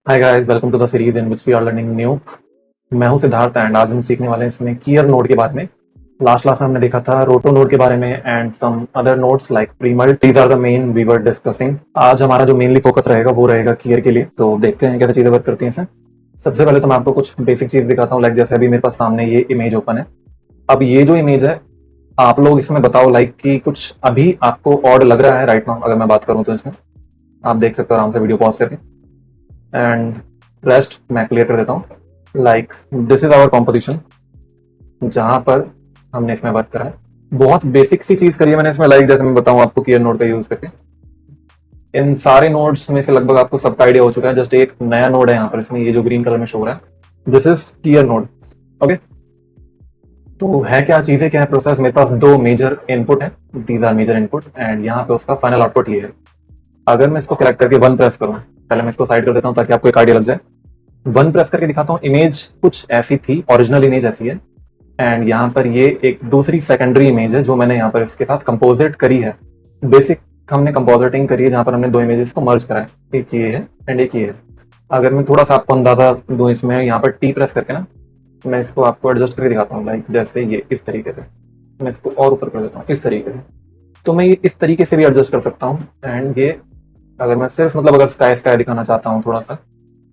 Hi guys, welcome to the series in which we are learning new. मैं हूं Siddharth and आज हम सीखने वाले हैं इसमें कीयर नोड के बारे में। लास्ट क्लास में हमने देखा था रोटो नोड के बारे में and some other nodes like premult. These are the main we were discussing. आज हमारा जो मेनली फोकस रहेगा वो रहेगा कीयर के लिए। तो देखते हैं कैसे चीजें वर्क करती हैं इसमें। सबसे पहले तो मैं आपको कुछ बेसिक चीज दिखाता हूँ। लाइक जैसे अभी मेरे पास सामने ये इमेज ओपन है। अब ये जो इमेज है, आप लोग इसमें बताओ लाइक कि कुछ अभी आपको ऑड लग रहा है राइट नाउ। अगर मैं बात करूँ तो इसमें आप देख सकते हो आराम से वीडियो पॉज करके। एंड रेस्ट मैं क्लियर कर देता हूँ। Like this is our composition जहां पर हमने इसमें वर्क करा है। बहुत बेसिक सी चीज करी है मैंने इसमें। लाइक जैसे मैं बताऊं आपको कीयर नोड का यूज करके इन सारे नोड्स में से लगभग आपको सबका आइडिया हो चुका है। जस्ट एक नया नोड है यहाँ पर इसमें, ये जो ग्रीन कलर में शो हो रहा है, दिस इज कीयर नोड। ओके, तो है क्या चीजें, क्या है प्रोसेस। मेरे पास दो मेजर इनपुट है, these are major input and यहाँ पे उसका फाइनल आउटपुट ये है। अगर मैं इसको सिलेक्ट करके वन प्रेस करूँ, पहले मैं इसको साइड कर देता हूँ ताकि आपको एक आइडिया लग जाए। वन प्रेस करके दिखाता हूँ। इमेज कुछ ऐसी थी, ओरिजिनल इमेज ऐसी है एंड यहाँ पर ये एक दूसरी सेकेंडरी इमेज है जो मैंने यहाँ पर इसके साथ कंपोजिट करी है। बेसिक हमने कंपोजिटिंग करी है जहाँ पर हमने दो इमेजेस को मर्ज करा है। एक ये है एंड एक ये है। अगर मैं थोड़ा सा आपको अंदाजा दूं इसमें, यहाँ पर टी प्रेस करके ना मैं इसको आपको एडजस्ट करके दिखाता हूँ। लाइक जैसे ये इस तरीके से मैं इसको और ऊपर कर देता हूँ इस तरीके से। तो मैं ये इस तरीके से भी एडजस्ट कर सकता हूँ एंड ये अगर मैं सिर्फ मतलब अगर स्काई स्काई दिखाना चाहता हूँ थोड़ा सा,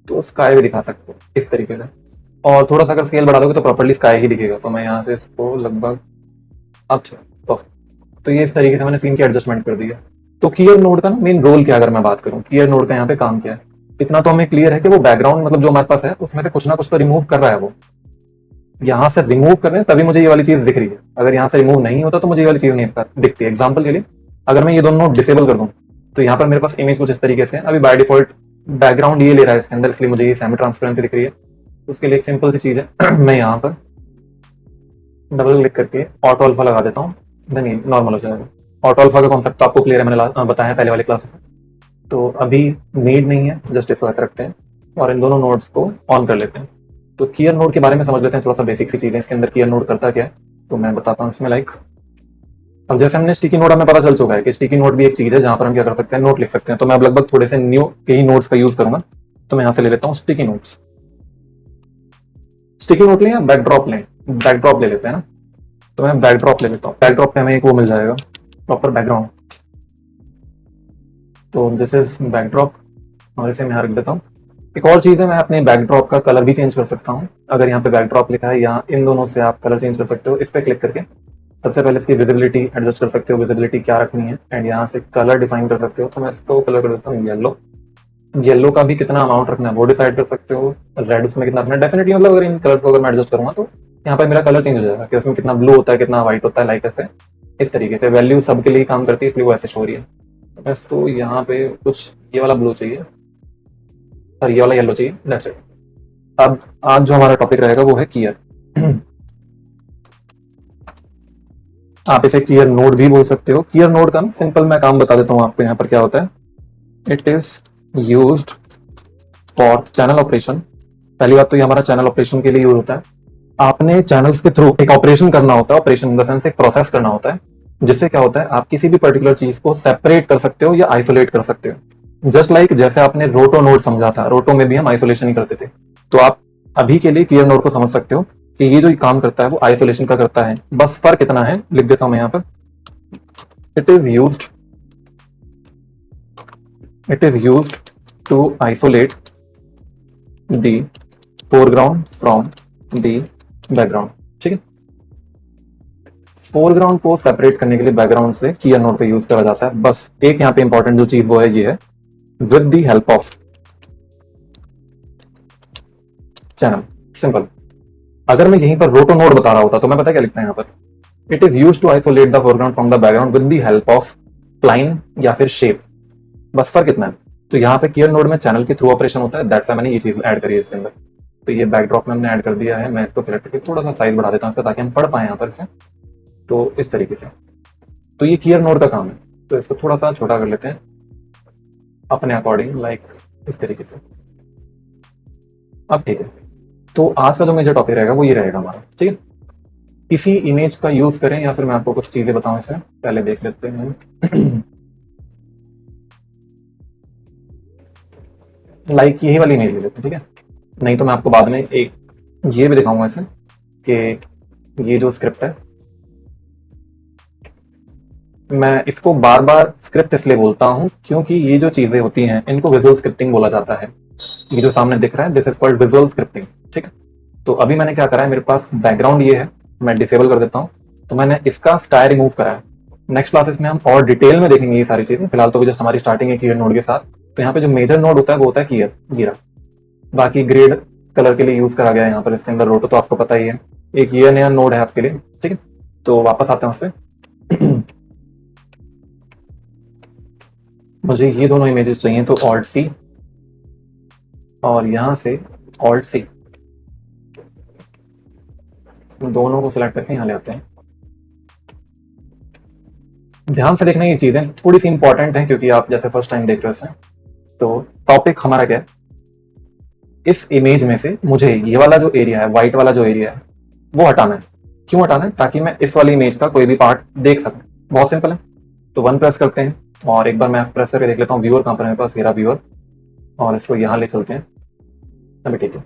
तो स्काई भी दिखा सकते हो इस तरीके से। और थोड़ा सा अगर स्केल बढ़ा दोगे तो प्रॉपर्ली स्काई ही दिखेगा। तो मैं यहाँ से इसको लगभग अच्छा तो ये इस तरीके से मैंने सीन की एडजस्टमेंट कर दी है। तो कीयर नोड का ना मेन रोल क्या है, अगर मैं बात करूँ कीयर नोड का यहाँ पे काम क्या है, इतना तो हमें क्लियर है कि वो बैकग्राउंड मतलब जो हमारे पास है उसमें से कुछ ना कुछ तो रिमूव कर रहा है। वो यहाँ से रिमूव कर रहे हैं तभी मुझे ये वाली चीज दिख रही है। अगर यहाँ से रिमूव नहीं होता तो मुझे ये वाली चीज नहीं दिखती। एग्जाम्पल के लिए अगर मैं ये दोनों डिसेबल कर दूं तो यहाँ पर मेरे पास इमेज कुछ इस तरीके से है। अभी बाय डिफॉल्ट बैकग्राउंड ये ले रहा है इसके अंदर, इसलिए मुझे ये सेमी ट्रांसपेरेंसी दिख रही है। उसके लिए एक सिंपल सी चीज है मैं यहाँ पर डबल क्लिक करके ऑटो अल्फा लगा देता हूँ, देन ये नॉर्मल हो जाएगा। ऑटो अल्फा का कॉन्सेप्ट तो आपको क्लियर है, मैंने बताया पहले वाले क्लासेस में। तो अभी नीड नहीं है, जस्ट इसको ऐसे रखते हैं और इन दोनों नोड्स को ऑन कर लेते हैं। तो कीयर नोड के बारे में समझ लेते हैं। थोड़ा सा बेसिक सी चीजें इसके अंदर कीयर नोड करता क्या है तो मैं बताता हूँ इसमें। लाइक अब जैसे हमने स्टिकी नोट, हमें पता चल चुका है कि स्टिकी नोट भी एक चीज है जहां पर हम क्या कर सकते हैं, नोट लिख सकते हैं। तो मैं अब लगभग थोड़े से न्यू के ही नोट्स का यूज करूंगा। तो मैं यहाँ से ले लेता हूँ स्टिकी नोट्स। स्टिकी नोट लें या बैकड्रॉप लें, बैकड्रॉप ले लेते हैं ना। तो मैं बैकड्रॉप ले लेता हूँ। बैकड्रॉप पे हमें एक वो मिल जाएगा, प्रॉपर बैकग्राउंड। तो दिस इज बैकड्रॉप और इसे मैं यहाँ रख देता हूँ। एक और चीज है, मैं अपने बैकड्रॉप का कलर भी चेंज कर सकता हूँ। अगर यहाँ पे बैकड्रॉप लिखा है, यहाँ इन दोनों से आप कलर चेंज कर सकते हो इस पे क्लिक करके। सबसे पहले इसकी विजिबिलिटी एडजस्ट कर सकते हो, विजिबिलिटी क्या रखनी है एंड यहाँ से कलर डिफाइन कर सकते हो। तो मैं इसको कलर कर देता हूँ येलो। येलो का भी कितना अमाउंट रखना है वो डिसाइड कर सकते हो। रेड उसमें कितना रखना है डेफिनेटली, मतलब अगर इन कलर्स को अगर मैं एडजस्ट करूंगा तो यहाँ पर मेरा कलर चेंज हो जाएगा कि उसमें कितना ब्लू होता है कितना व्हाइट होता है। लाइक ऐसे इस तरीके से वैल्यू सबके लिए काम करती है, इसलिए वो ऐसे शो हो रही है। तो मैं इसको यहाँ पे कुछ ये वाला ब्लू चाहिए, सर ये वाला येलो चाहिए, दैट्स इट। अब आज जो हमारा टॉपिक रहेगा वो है कीयर। आप इसे कीयर नोड भी बोल सकते हो। कीयर नोड का ना सिंपल मैं काम बता देता हूँ आपको यहाँ पर क्या होता है। It is used for channel operation. पहली बात तो ये हमारा चैनल ऑपरेशन के लिए यूज होता है। आपने चैनल्स के थ्रू एक ऑपरेशन करना होता है, ऑपरेशन इन द सेंस एक प्रोसेस करना होता है, जिससे क्या होता है आप किसी भी पर्टिकुलर चीज को सेपरेट कर सकते हो या आइसोलेट कर सकते हो। जस्ट लाइक जैसे आपने रोटो नोड समझा था, रोटो में भी हम आइसोलेशन ही करते थे। तो आप अभी के लिए कीयर नोड को समझ सकते हो कि ये जो काम करता है वो आइसोलेशन का करता है। बस फर्क इतना है, लिख देता हूं मैं यहाँ पर। It is used it is used to isolate the foreground from the background। ठीक है, फोरग्राउंड को सेपरेट करने के लिए बैकग्राउंड से कीयर नोड का यूज करा जाता है। बस एक यहाँ पे इंपॉर्टेंट जो चीज वो है ये है, with the help of channel. Simple. अगर मैं यहीं पर रोटो नोड बता रहा होता तो मैं पता क्या लिखता है यहाँ पर, it is use to isolate the foreground from the background with the help of line या फिर शेप। बस फर्क इतना है। तो यहाँ पे कीयर नोड में चैनल के थ्रू ऑपरेशन होता है, दैट्स व्हाई मैंने ये चीज ऐड करी है इसके अंदर। तो ये बैकड्रॉप में हमने ऐड कर दिया है। मैं इसको सिलेक्ट करके थोड़ा सा साइज बढ़ा देता हूँ इसका ताकि हम पढ़ पाए यहाँ पर से। तो इस तरीके से तो ये कीयर नोड का काम है। तो इसको थोड़ा सा छोटा कर लेते हैं अपने अकॉर्डिंग, लाइक इस तरीके से। अब ठीक है, तो आज का जो मेजर टॉपिक रहेगा वो ये रहेगा हमारा। ठीक है, इसी इमेज का यूज करें या फिर मैं आपको कुछ चीजें बताऊं इसमें, पहले देख लेते हैं। लाइक यही वाली इमेज ले लेते हैं, ठीक है। नहीं तो मैं आपको बाद में एक ये भी दिखाऊंगा ऐसे कि ये जो स्क्रिप्ट है, मैं इसको बार बार स्क्रिप्ट इसलिए बोलता हूँ क्योंकि ये जो चीजें होती हैं इनको विजुअल स्क्रिप्टिंग बोला जाता है। ये जो सामने दिख रहा है, this is called visual scripting, ठीक है। तो अभी मैंने क्या करा है, मेरे पास बैकग्राउंड ये है, मैं डिसेबल कर देता हूँ। तो मैंने इसका स्काई रिमूव करा है। नेक्स्ट क्लासेस में हम और डिटेल में देखेंगे ये सारी चीजें। फिलहाल तो जस्ट हमारी स्टार्टिंग है कीयर नोड के साथ। तो यहाँ पे जो मेजर नोड होता है वो होता है कीयर, गिरा। बाकी ग्रेड कलर के लिए यूज करा गया है यहाँ पर इसके अंदर रोटो, तो आपको पता ही है। एक ये नया नोड है आपके लिए, ठीक है। तो वापस आते हैं उस पर। मुझे ये दोनों इमेजेस चाहिए, तो ऑल्ट सी और यहां से ऑल्ट सी, दोनों को सिलेक्ट करके यहां ले आते हैं। ध्यान से देखना, ये चीजें थोड़ी सी इंपॉर्टेंट है क्योंकि आप जैसे फर्स्ट टाइम देख रहे हो इसे। तो टॉपिक हमारा क्या है, इस इमेज में से मुझे ये वाला जो एरिया है, व्हाइट वाला जो एरिया है, वो हटाना है। क्यों हटाना है? ताकि मैं इस वाली इमेज का कोई भी पार्ट देख सकूं। बहुत सिंपल है। तो 1 प्रेस करते हैं और एक बार मैं F प्रेस करके देख लेता हूँ व्यूअर कहां पर है मेरे पास, मेरा व्यूअर, और इसको यहां ले चलते हैं। अभी ठीक है।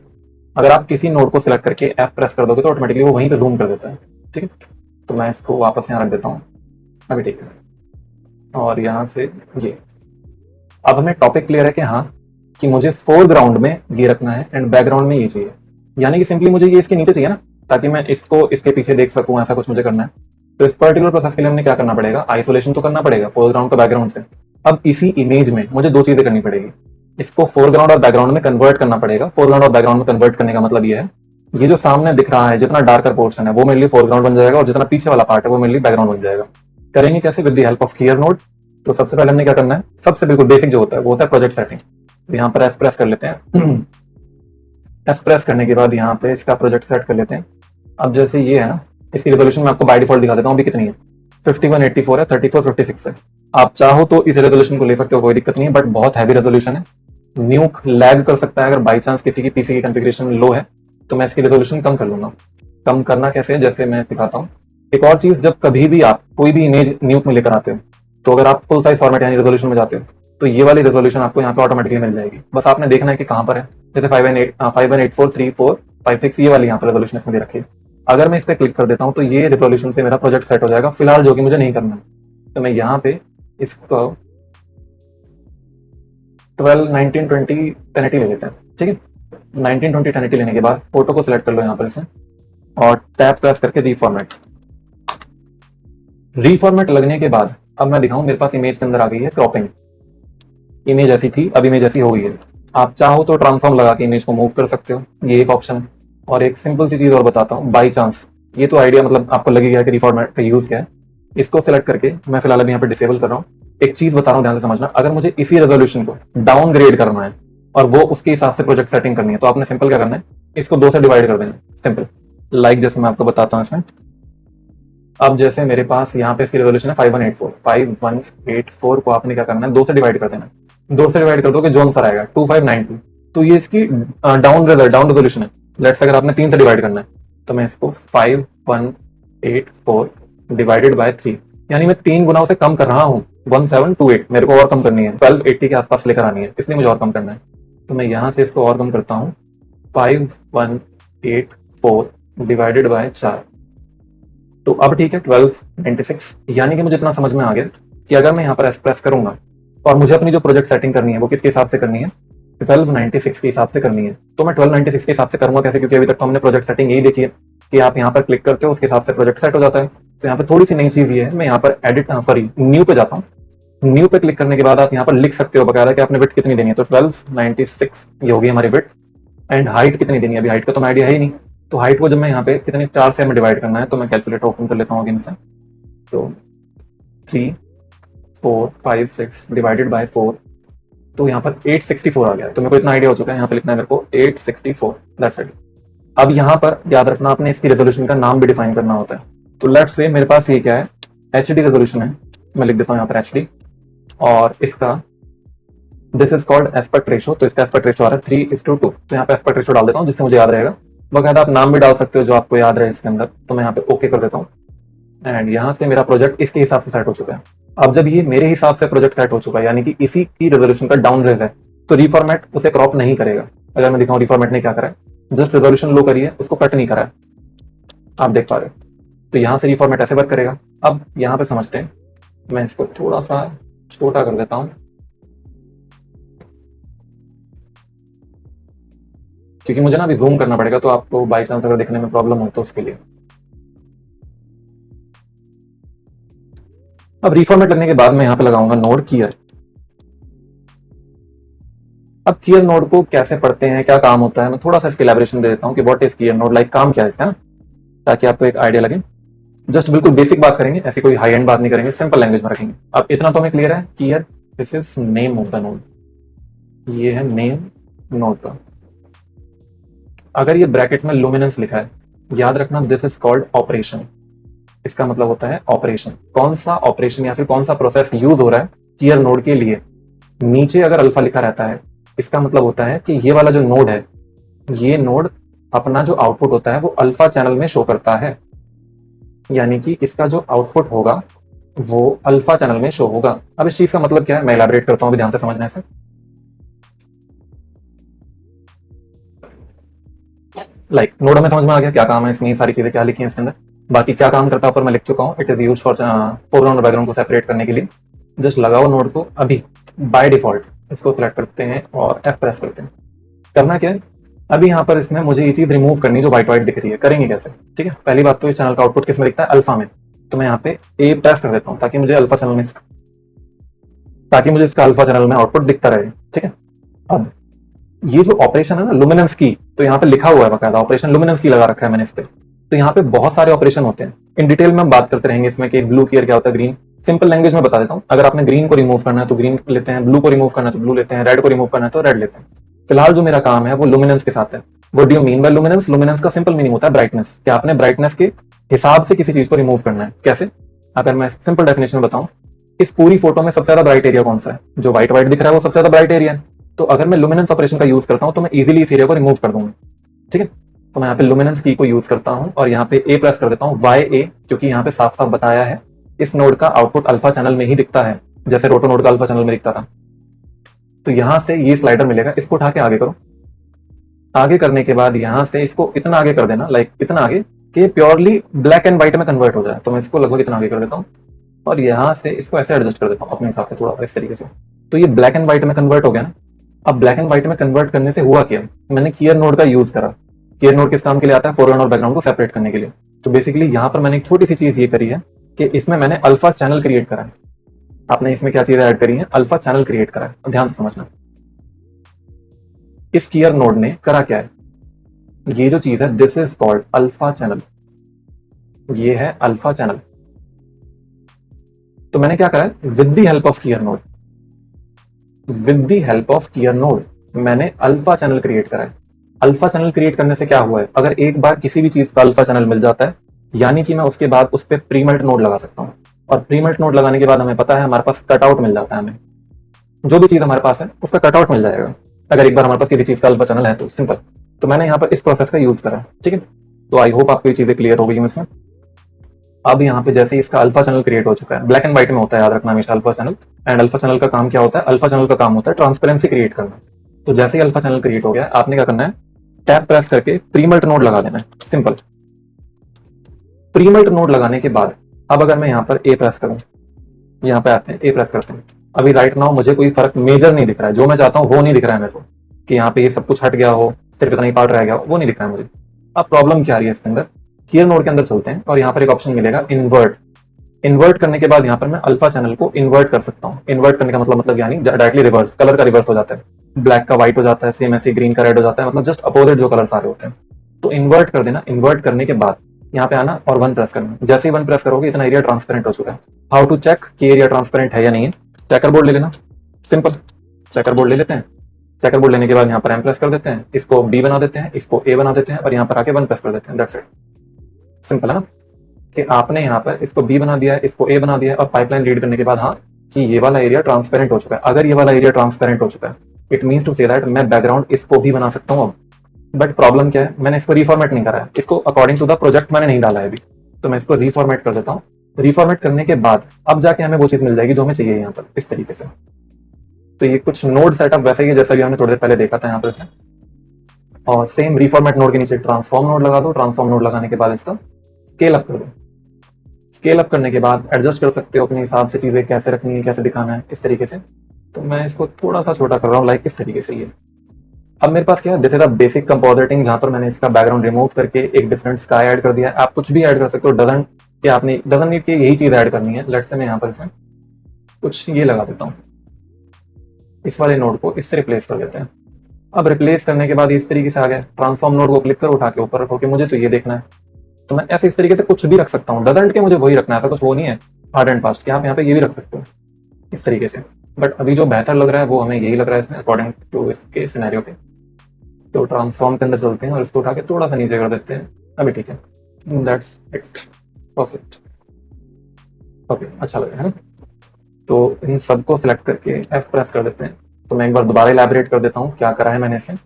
अगर आप किसी नोड को सिलेक्ट करके F प्रेस कर दोगे तो ऑटोमेटिकली वो वहीं पे जूम कर देता है, ठीक है। तो मैं इसको वापस यहाँ रख देता हूँ। अभी ठीक है। और यहाँ से ये, अब हमें टॉपिक क्लियर है कि हाँ, कि मुझे फोरग्राउंड में ये रखना है एंड बैकग्राउंड में ये चाहिए। यानी कि सिंपली मुझे ये इसके नीचे चाहिए ना, ताकि मैं इसको इसके पीछे देख सकूं, ऐसा कुछ मुझे करना है। तो इस पर्टिकुलर प्रोसेस के लिए हमने क्या करना पड़ेगा, आइसोलेशन तो करना पड़ेगा फोरग्राउंड को बैकग्राउंड से। अब इसी इमेज में मुझे दो चीजें करनी पड़ेगी, इसको फोरग्राउंड और बैकग्राउंड में कन्वर्ट करना पड़ेगा। फोरग्राउंड और बैकग्राउंड में कन्वर्ट करने का मतलब ये है, ये जो सामने दिख रहा है जितना डार्कर पोर्शन है वो मेरे लिए फोरग्राउंड बन जाएगा और जितना पीछे वाला पार्ट है वो मेरे लिए बैकग्राउंड बन जाएगा। करेंगे कैसे? With the help of Keyer node. तो सबसे पहले हमने क्या करना है, सबसे बिल्कुल बेसिक जो होता है वो होता है प्रोजेक्ट सेटिंग। तो यहाँ पर एस प्रेस कर लेते हैं। एस प्रेस करने के बाद यहाँ पे इसका प्रोजेक्ट सेट कर लेते हैं। अब जैसे ये है ना, इसकी रेजोल्यूशन मैं आपको बाय डिफॉल्ट दिखा देता हूँ अभी कितनी है। 5184 है, 3456 है। आप चाहो तो इस रेजोल्यूशन को ले सकते हो, कोई दिक्कत नहीं है, बट बहुत हैवी रेजोल्यूशन है। न्यूक लैग कर सकता है अगर बाई चांस किसी की पीसी की कॉन्फ़िगरेशन लो है, तो मैं इसकी रेजोल्यूशन कम कर लूंगा। कम करना कैसे, जैसे मैं दिखाता हूँ। एक और चीज, जब कभी भी आप कोई भी इमेज न्यूक में लेकर आते हो, तो अगर आप फुल साइज फॉर्मेट यानी रेजोल्यूशन में जाते हो, तो ये वाली रेजोल्यूशन आपको यहाँ पे ऑटोमेटिकली मिल जाएगी। बस आपने देखना है कि कहाँ पर है। जैसे 51843456 ये वाली यहाँ पर रेजोल्यूशन इसमें दे रखी है। अगर मैं इस पर क्लिक कर देता हूँ तो ये रेजोल्यूशन से मेरा प्रोजेक्ट सेट हो जाएगा, फिलहाल जो कि मुझे नहीं करना है। तो मैं यहाँ पे इसको 12 19 20 1080 ले लेते हैं, ठीक है। 19 20 1080 लेने के बाद फोटो को सिलेक्ट कर लो यहाँ पर इसमें और टैब प्रेस करके रीफॉर्मेट। रीफॉर्मेट लगने के बाद अब मैं दिखाऊं, मेरे पास इमेज के अंदर आ गई है क्रॉपिंग। इमेज ऐसी थी, अब इमेज ऐसी हो गई है। आप चाहो तो ट्रांसफॉर्म लगा के इमेज को मूव कर सकते हो, ये एक ऑप्शन है। और एक सिंपल सी चीज और बताता हूँ, बाई चांस ये तो आइडिया मतलब आपको लगेगा कि रिफॉर्मेट का यूज क्या है। इसको सिलेक्ट करके मैं फिलहाल अभी यहाँ पे डिसेबल कर रहा हूँ। एक चीज बता रहा हूँ, ध्यान से समझना। अगर मुझे इसी रेजोल्यूशन को डाउनग्रेड करना है और वो उसके हिसाब से प्रोजेक्ट सेटिंग करनी है, तो आपने सिंपल क्या करना है, इसको 2 से डिवाइड कर देना, सिंपल। लाइक जैसे मैं आपको बताता हूँ इसमें। अब जैसे मेरे पास यहाँ पे इसकी रेजोल्यूशन है 5184 को आपने क्या करना है, 2 से डिवाइड कर देना। 2 से डिवाइड कर दो कि जो आंसर आएगा 2592, तो ये इसकी डाउन रेजोल्यूशन है। लेट्स अगर आपने 3 से डिवाइड करना है, तो मैं इसको 5184 डिवाइडेड बाय 3, यानी मैं 3 गुना उसे कम कर रहा हूँ। 1728 मेरे को और कम करनी है, 1280 के आसपास लेकर आनी है, इसलिए मुझे और कम करना है। तो मैं यहाँ से इसको और कम करता हूँ, 5184 डिवाइडेड बाय 4। तो अब ठीक है 1296, यानी कि मुझे इतना समझ में आ गया कि अगर मैं यहाँ पर एक्सप्रेस करूंगा और मुझे अपनी जो प्रोजेक्ट सेटिंग करनी है वो किसके हिसाब से करनी है, 1296 के हिसाब से करनी है। तो मैं 1296 के हिसाब से करूंगा कैसे, क्योंकि अभी तक तो हमने प्रोजेक्ट सेटिंग यही देखी है कि आप यहाँ पर क्लिक करते हो उसके हिसाब से प्रोजेक्ट सेट हो जाता है। तो यहाँ पर थोड़ी सी नई चीज ये है, मैं यहाँ पर एडिट सॉरी न्यू पे जाता हूँ। न्यू पे क्लिक करने के बाद आप यहाँ पर लिख सकते हो बकायदा कि आपने विड्थ कितनी देनी है। तो 1296 ये होगी हमारी विड्थ, एंड हाइट कितनी देनी है, अभी हाइट का तो मैं आइडिया है ही नहीं। तो हाइट को जब मैं यहाँ पे कितने 4 से हमें डिवाइड करना है, तो मैं कैलकुलेटर ओपन कर लेता हूँ अगेन से। तो 3 4 5 6 डिवाइडेड बाय 4, तो यहाँ पर 864 आ गया। तो मेरे को इतना आइडिया हो चुका है, यहाँ पे लिखना है मेरे को 864, दैट्स इट। अब यहाँ पर याद रखना, आपने इसकी रेजोल्यूशन का नाम भी डिफाइन करना होता है। तो लेट्स से मेरे पास ये क्या है, एचडी रेजोल्यूशन है। मैं लिख देता हूँ यहाँ पर एचडी, और इसका this is called aspect ratio. तो इसका एस्पेक्ट रेशो आ रहा है 3:2। तो यहाँ पे एस्पेक्ट रेशो डाल देता हूँ जिससे मुझे याद रहेगा। बकायदा आप नाम भी डाल सकते हो जो आपको याद रहे इसके अंदर। तो मैं यहाँ पे ओके कर देता हूँ, एंड यहाँ से मेरा प्रोजेक्ट इसके हिसाब से सेट हो चुका है। अब जब ये मेरे हिसाब से प्रोजेक्ट सेट हो चुका है, यानी कि इसी की रेजोल्यूशन का डाउन रेज है, तो रिफॉर्मेट उसे क्रॉप नहीं करेगा। अगर मैं दिखाऊं रिफॉर्मेट ने क्या करा है, जस्ट रेजोल्यूशन लो करी है, उसको कट नहीं करा है, आप देख पा रहे हो। तो यहां से रिफॉर्मेट ऐसे वर्क करेगा। अब यहां पे समझते हैं, मैं इसको थोड़ा सा छोटा कर देता हूं, क्योंकि मुझे ना अभी जूम करना पड़ेगा, तो आपको बाई चांस अगर देखने में प्रॉब्लम हो तो उसके लिए। अब रिफॉर्मेट लगने के बाद मैं यहाँ पे लगाऊंगा नोड कियर। अब कियर नोड को कैसे पढ़ते हैं, क्या काम होता है, मैं थोड़ा सा इसकी एलैबोरेशन दे देता हूँ कि व्हाट इज कियर नोड, लाइक काम क्या है इसका ना, ताकि आपको एक आइडिया लगे। जस्ट बिल्कुल बेसिक बात करेंगे, ऐसी कोई हाई एंड बात नहीं करेंगे, सिंपल लैंग्वेज में रखेंगे। अब इतना तो हमें क्लियर है, Keyer this is name of the node, ये है नेम नोड का। अगर ये ब्रैकेट में लुमिनेंस लिखा है, याद रखना दिस इज कॉल्ड ऑपरेशन। इसका मतलब होता है ऑपरेशन, कौन सा ऑपरेशन या फिर कौन सा प्रोसेस यूज हो रहा है कियर नोड के लिए। नीचे अगर अल्फा लिखा रहता है, इसका मतलब होता है कि ये वाला जो नोड है, ये नोड अपना जो आउटपुट होता है वो अल्फा चैनल में शो करता है, यानी कि इसका जो आउटपुट होगा वो अल्फा चैनल में शो होगा। अब इस चीज का मतलब क्या है, मैं इलैबोरेट करता हूं, अभी ध्यान से समझना है इसे। लाइक नोड हमें समझ में आ गया क्या काम है इसमें, ये सारी चीजें क्या लिखी हैं इसके अंदर, बाकी क्या काम करता है ऊपर मैं लिख चुका हूँ। It is use for foreground और बैकग्राउंड को सेपरेट करने के लिए। जस्ट लगाओ नोड को, अभी बाय डिफॉल्ट इसको सिलेक्ट करते हैं और एफ प्रेस करते हैं। करना क्या है, अभी यहाँ पर इसमें मुझे ये चीज रिमूव करनी जो व्हाइट व्हाइट दिख रही है, करेंगे कैसे। ठीक है, पहली बात तो इस चैनल का आउटपुट किस में दिखता है, अल्फा में। तो मैं यहाँ पे ए प्रेस कर देता हूँ ताकि मुझे अल्फा चैनल में ताकि मुझे इसका अल्फा चैनल में आउटपुट दिखता रहे। ठीक है, अब ये जो ऑपरेशन है ना लुमिनेंस की, तो यहाँ पे लिखा हुआ है बकायदा ऑपरेशन लुमिनेंस की लगा रखा है मैंने इस पे। तो यहाँ पे बहुत सारे ऑपरेशन होते हैं, इन डिटेल में हम बात करते रहेंगे इसमें कि ब्लू कियर क्या होता है, ग्रीन। सिंपल लैंग्वेज में बता देता हूँ, अगर आपने ग्रीन को रिमूव करना है तो ग्रीन लेते हैं, ब्लू को रिमूव करना है तो ब्लू लेते हैं, रेड को रिमूव करना है तो रेड लेते हैं। फिलहाल जो मेरा काम है वो लुमिनेंस के साथ है। What do you mean by luminous, luminous का सिंपल मीनिंग होता है ब्राइटनेस, कि आपने ब्राइटनेस के हिसाब से किसी चीज को रिमूव करना है। कैसे, अगर मैं सिंपल डेफिनेशन में बताऊं, इस पूरी फोटो में सबसे ज्यादा ब्राइट एरिया कौन सा है, जो व्हाइट व्हाइट दिख रहा है वो सबसे ज्यादा ब्राइट एरिया है। तो अगर मैं लुमिनेंस ऑपरेशन का यूज करता हूं तो मैं इजीली इस एरिया को रिमूव कर दूंगा। ठीक है, तो मैं यहाँ पे लुमिनेंस की को यूज करता हूं और यहाँ पे ए प्रेस कर देता हूँ, वाई ए, क्योंकि यहाँ पे साफ साफ बताया है इस नोड का आउटपुट अल्फा चैनल में ही दिखता है, जैसे रोटो नोड का अल्फा चैनल में दिखता था। तो यहां से ये स्लाइडर मिलेगा, इसको उठा के आगे करो। आगे करने के बाद यहाँ से इसको इतना आगे कर देना, लाइक इतना आगे कि प्योरली ब्लैक एंड व्हाइट में कन्वर्ट हो जाए। तो मैं इसको लगभग इतना आगे कर देता हूँ और यहाँ से इसको ऐसे एडजस्ट कर देता हूँ अपने हिसाब से थोड़ा इस तरीके से। तो ये ब्लैक एंड व्हाइट में कन्वर्ट हो गया ना। अब ब्लैक एंड व्हाइट में कन्वर्ट करने से हुआ क्या, मैंने कियर नोड का यूज करा। कियर नोड किस काम के लिए आता है, फोरग्राउंड और बैकग्राउंड को सेपरेट करने के लिए। तो बेसिकली यहाँ पर मैंने एक छोटी सी चीज ये करी है कि इसमें मैंने अल्फा चैनल क्रिएट करा है। आपने इसमें क्या चीजें ऐड करी है, अल्फा चैनल क्रिएट करा है, ध्यान से समझना। इस कियर नोड ने करा क्या है, ये जो चीज है this is called alpha channel, ये है अल्फा चैनल। तो मैंने क्या करा है, with the help of Keyer node, with the help of Keyer node मैंने अल्फा चैनल क्रिएट करा है। अल्फा चैनल क्रिएट करने से क्या हुआ है, अगर एक बार किसी भी चीज का अल्फा चैनल मिल जाता है, यानी कि मैं उसके बाद उस पर प्रीमेल्ट नोड लगा सकता हूँ। और प्रीमेल्ट नोड लगाने के बाद हमें पता है हमारे पास कटआउट मिल जाता है, हमें जो भी चीज हमारे पास है उसका कटआउट मिल जाएगा अगर एक बार हमारे पास किसी चीज का अल्फा चैनल है तो। सिंपल। तो मैंने यहाँ पर इस प्रोसेस का यूज करा। ठीक है, तो आई होप आपको ये चीजें क्लियर हो गई हैं इसमें। अब यहाँ पे जैसे इसका अल्फा चैनल क्रिएट हो चुका है, ब्लैक एंड व्हाइट में होता है, याद रखना हमेशा alpha channel. And alpha channel का काम क्या होता है, अल्फा चैनल का काम होता है ट्रांसपेरेंसी क्रिएट करना। तो जैसे ही अल्फा चैनल क्रिएट हो गया, आपने क्या करना है, टैब प्रेस करके प्रीमल्ट नोड लगा देना है, सिंपल। प्रीमल्ट नोड लगाने के बाद अब अगर मैं यहाँ पर ए प्रेस करूँ, यहाँ पे आते हैं ए प्रेस करते हैं, अभी राइट नाउ मुझे कोई फर्क मेजर नहीं दिख रहा है, जो मैं चाहता हूँ वो नहीं दिख रहा है मेरे को, कि यहाँ पे ये सब कुछ हट गया हो, सिर्फ इतना ही पार्ट रह गया हो, वो नहीं दिख रहा है मुझे। अब प्रॉब्लम क्या आ रही है इसके अंदर, कियर नोड के अंदर चलते हैं और यहाँ पर एक ऑप्शन मिलेगा इन्वर्ट। इन्वर्ट करने के बाद यहाँ पर मैं अल्फा चैनल को इन्वर्ट कर सकता हूँ। इन्वर्ट करने का मतलब यानी डायरेक्टली रिवर्स, कलर का रिवर्स हो जाता है, ब्लैक का व्हाइट हो जाता है, सेम ऐसे ग्रीन का रेड हो जाता है, मतलब जस्ट अपोजिट जो कलर सारे होते हैं। तो इन्वर्ट कर देना, इन्वर्ट करने के बाद यहाँ पे आना और वन प्रेस करना। जैसे ही वन प्रेस करोगे इतना एरिया ट्रांसपेरेंट हो चुका है। हाउ टू चेक कि एरिया ट्रांसपेरेंट है या नहीं है, चेकर बोर्ड ले लेना, सिंपल। चेकर बोर्ड ले लेते हैं, चेकर बोर्ड लेने के बाद यहाँ पर एम प्रेस कर देते हैं, इसको बी बना देते हैं, इसको ए बना देते हैं और यहाँ पर आके वन प्रेस कर देते हैं, दैट्स इट। सिंपल है ना, कि आपने यहाँ पर इसको बी बना दिया है, इसको ए बना दिया है और पाइपलाइन रीड करने के बाद हाँ कि ये वाला एरिया ट्रांसपेरेंट हो चुका है। अगर ये वाला एरिया ट्रांसपेरेंट हो चुका है, it means to say that मैं बैकग्राउंड इसको भी बना सकता हूँ अब। बट प्रॉब्लम क्या है, मैंने इसको रिफॉर्मेट नहीं करा है, इसको अकॉर्डिंग टू द प्रोजेक्ट मैंने नहीं डाला है अभी। तो मैं इसको रिफॉर्मेट कर देता हूँ। रिफॉर्मेट करने के बाद अब जाके हमें वो चीज मिल जाएगी जो हमें चाहिए यहाँ पर, इस तरीके से। तो ये कुछ नोड सेटअप वैसे ही है जैसा भी हमने थोड़ी देर पहले देखा था यहाँ पर से। और सेम रिफॉर्मेट नोड के नीचे ट्रांसफॉर्म नोड लगा दो। ट्रांसफॉर्म नोड लगाने के बाद इसका स्केल अप कर दो। स्केल अप करने के बाद एडजस्ट कर सकते हो अपने हिसाब से, चीजें कैसे रखनी है, कैसे दिखाना है, इस तरीके से। तो मैं इसको थोड़ा सा छोटा कर रहा हूँ, लाइक इस तरीके से। ये अब मेरे पास क्या है, this is a basic compositing, जहां पर मैंने इसका बैकग्राउंड रिमूव करके एक डिफरेंट स्काई ऐड कर दिया है। आप कुछ भी ऐड कर सकते हो, डजंट नीड कि यही चीज ऐड करनी है। लेट्स से मैं यहाँ पर इसमें कुछ ये लगा देता हूँ, इस वाले नोड को इससे रिप्लेस कर देते हैं। अब रिप्लेस करने के बाद इस तरीके से आ गया। ट्रांसफॉर्म नोड को क्लिक करो, उठा के ऊपर रखो कि मुझे तो ये देखना है। तो मैं ऐसे इस तरीके से कुछ भी रख सकता हूँ, डजंट के मुझे वही रखना है, ऐसा कुछ वो नहीं है हार्ड एंड फास्ट कि आप यहाँ पे ये भी रख सकते हो इस तरीके से। बट अभी जो बेहतर लग रहा है वो हमें यही लग रहा है इसमें, अकॉर्डिंग टू इसके सिनेरियो के। तो ट्रांसफॉर्म के अंदर चलते हैं और इसको उठा के थोड़ा सा नीचे कर देते हैं। अभी ठीक है, दैट्स इट, परफेक्ट। ओके, अच्छा लग रहा है ना। तो इन सबको सिलेक्ट करके एफ प्रेस कर देते हैं। तो मैं एक बार दोबारा इलैबोरेट कर देता हूँ क्या करा है मैंने इसमें।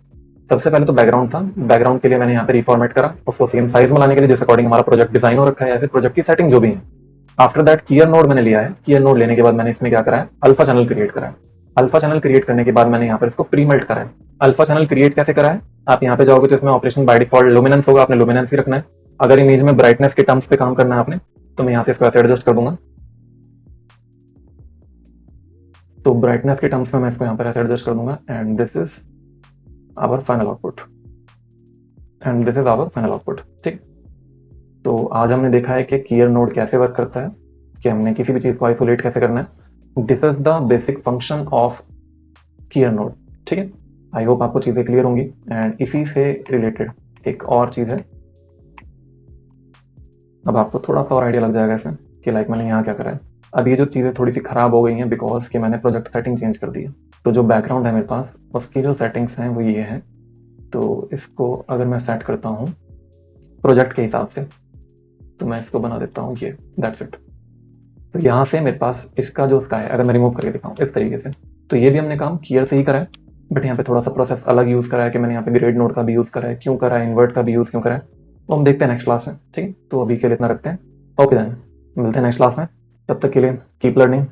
सबसे पहले तो बैकग्राउंड था, बैकग्राउंड के लिए मैंने यहाँ पे रिफॉर्मेट करा, उसको सेम साइज में लाने के लिए जिस अकॉर्डिंग हमारा प्रोजेक्ट डिजाइन हो रखा है, ऐसे प्रोजेक्ट की सेटिंग जो भी है। आफ्टर दैट कीयर नोड मैंने लिया है। कीयर नोड लेने के बाद मैंने इसमें क्या करा है, अल्फा चैनल क्रिएट करा है। अल्फा चैनल क्रिएट करने के बाद मैंने यहाँ पर इसको प्री मेल्ट करा है। अल्फा चैनल क्रिएट कैसे करा है, आप यहाँ पे जाओगे तो इसमें ऑपरेशन बाय डिफॉल्ट लुमिनेंस होगा, आपने लुमिनेंस ही रखना है। अगर इमेज में ब्राइटनेस के टर्म्स पे काम करना है आपने, तो मैं यहाँ से इसको ऐसे एडजस्ट कर दूंगा। तो ब्राइटनेस के टर्म्स में मैं इसको यहाँ पर ऐसे एडजस्ट कर दूंगा। And this is our final output, and this is our final output. ठीक, तो आज हमने देखा है कि कीयर नोड कैसे वर्क करता है, कि हमने किसी भी चीज को आइसोलेट कैसे करना है। This is the basic function of Keyer node. ठीक है, आई होप आपको चीजें क्लियर होंगी। एंड इसी से रिलेटेड एक और चीज है, अब आपको थोड़ा सा और आइडिया लग जाएगा इसमें कि लाइक मैंने यहाँ क्या करा है। अब ये जो चीज़ें थोड़ी सी खराब हो गई हैं बिकॉज कि मैंने प्रोजेक्ट सेटिंग चेंज कर दी है। तो जो बैकग्राउंड है मेरे पास, उसकी जो सेटिंग्स हैं वो ये है। तो इसको अगर मैं सेट करता हूँ प्रोजेक्ट के हिसाब से, तो मैं इसको बना देता हूँ ये, दैट्स इट। तो यहाँ से मेरे पास इसका जो स्काई है, अगर मैं रिमूव करके दिखाऊँ इस तरीके से, तो ये भी हमने काम कीयर से ही करा है। बट यहाँ पे थोड़ा सा प्रोसेस अलग यूज़ करा है कि मैंने यहाँ पे ग्रेड नोड का भी यूज़ करा है। क्यों करा है, इन्वर्ट का भी यूज़ क्यों करा है, तो हम देखते हैं नेक्स्ट क्लास में। ठीक है, तो अभी के लिए इतना रखते हैं। ओके देन, मिलते हैं नेक्स्ट क्लास में। तब तक के लिए कीप लर्निंग,